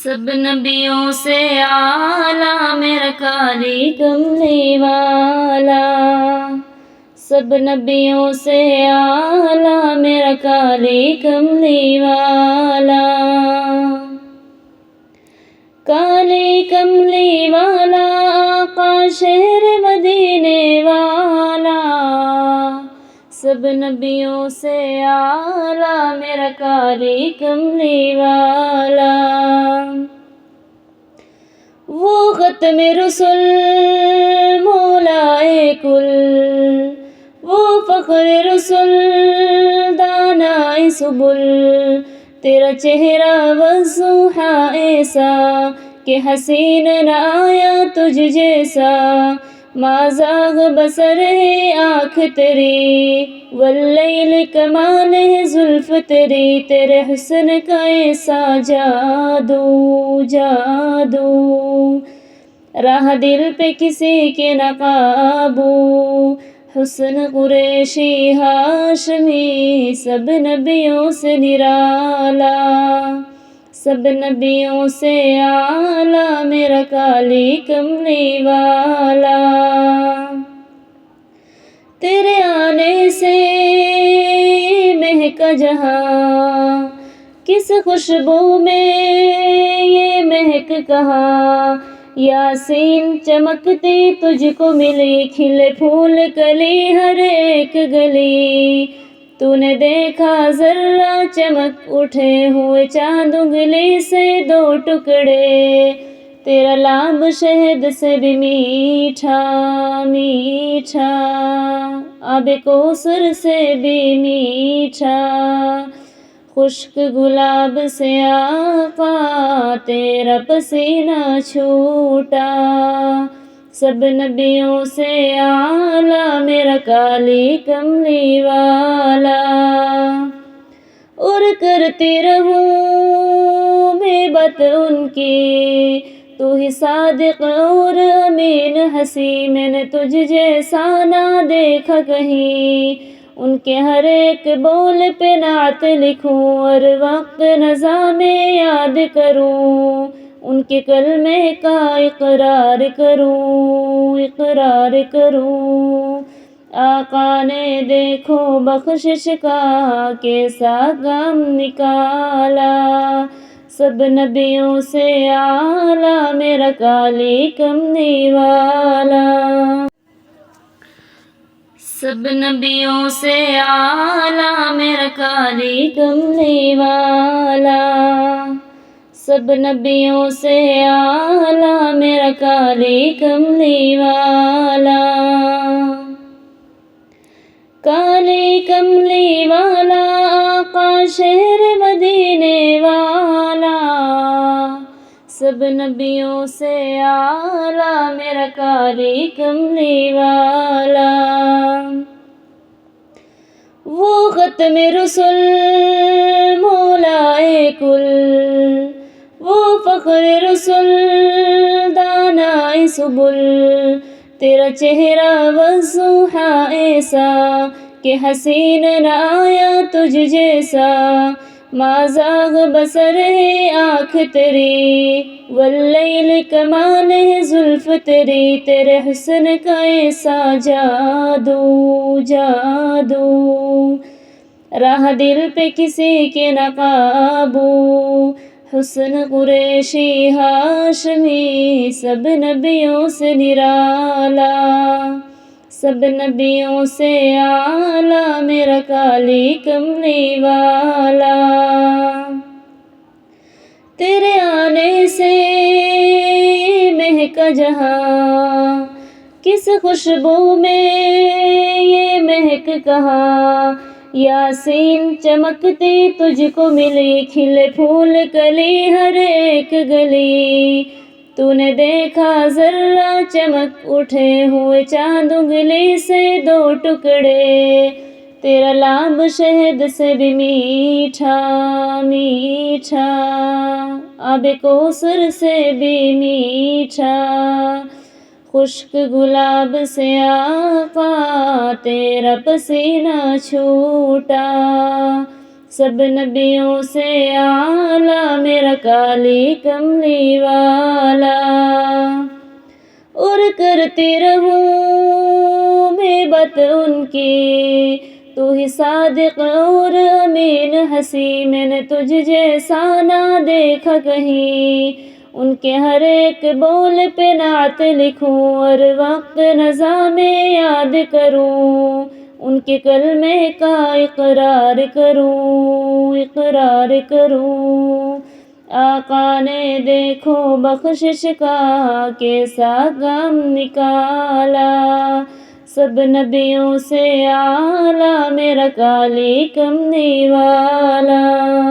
سب نبیوں سے اعلیٰ میرا کالی کملی والا، سب نبیوں سے اعلیٰ میرا کالی کملی والا، کالی کملی والا آقا شہر مدینے والا، سب نبیوں سے اعلیٰ میرا کالی کملی والا، وہ ختم رسل مولائے کل، وہ فخر رسل دانائے سبل، تیرا چہرہ وضحا ایسا کہ حسین نہ آیا تجھ جیسا، ما زاغ بصر ہے آنکھ تیری، واللیل کمال ہے زلف تیری، تیرے حسن کا ایسا جادو جادو، راہ دل پہ کسی کے نہ قابو، حسن قریشی ہاشمی سب نبیوں سے نرالا، سب نبیوں سے اعلیٰ میرا کالی کملی والا، تیرے آنے سے مہکا جہاں، کس خوشبو میں یہ مہک کہاں، یاسین چمکتی تجھ کو ملی، کھلے پھول کلی ہر ایک گلی، تو نے دیکھا ذرہ چمک اٹھے ہوئے چاند انگلی سے دو ٹکڑے، تیرا لاب شہد سے بھی میٹھا میٹھا، آب کوثر سے بھی میٹھا، خشک گلاب سے آقا تیرا پسینہ چھوٹا، سب نبیوں سے اعلیٰ میرا کالی کملی والا، اور کرتی رہوں میں بات ان کی، تو ہی صادق اور امین ہنسی، میں نے تجھ جیسا نہ دیکھا کہیں، ان کے ہر ایک بول پہ نعت لکھوں، اور وقت نظام یاد کروں، ان کے کلمے کا اقرار کروں اقرار کروں، آقا نے دیکھو بخشش کا کیسا کام نکالا، سب نبیوں سے اعلیٰ میرا کالی کملی والا، سب نبیوں سے اعلیٰ میرا کالی کملی والا، سب نبیوں سے اعلیٰ میرا کالی کملی والا، کالی کملی والا آقا شہر مدینے والا، سب نبیوں سے اعلیٰ میرا کالی کملی والا، وہ ختم رسل مولائے کل، وہ فخر رسل دانائے سبل، تیرا چہرہ وضحا ایسا کہ حسین نہ آیا تجھ جیسا، ما زاغ بصر ہے آنکھ تیری، واللیل کمال ہے زلف تیری، تیرے حسن کا ایسا جادو جادو، راہ دل پہ کسی کے نہ قابو، حسن قریشی ہاشمی سب نبیوں سے نرالا، سب نبیوں سے اعلیٰ میرا کالی کملی والا، تیرے آنے سے مہکا جہاں، کس خوشبو میں یہ مہک کہاں، یاسین چمکتی تجھ کو ملی، کھلے پھول کلی ہر ایک گلی، تو نے دیکھا ذرہ چمک اٹھے ہوئے چاند انگلی سے دو ٹکڑے، تیرا لاب شہد سے بھی میٹھا میٹھا، آب کوثر سے بھی میٹھا، خشک گلاب سے آقا تیرا پسینہ چھوٹا، سب نبیوں سے اعلیٰ میرا کالی کملی والا۔ اور کرتی رہوں میں بات ان کی، تو ہی صادق اور امین ہنسی، میں نے تجھ جیسا نہ دیکھا کہیں۔ ان کے ہر ایک بول پہ نعت لکھوں اور وقت نظام یاد کروں، ان کے کلمے کا اقرار کروں۔ آقا نے دیکھو بخشش کا کیسا کام نکالا، سب نبیوں سے اعلیٰ میرا کالی کملی والا۔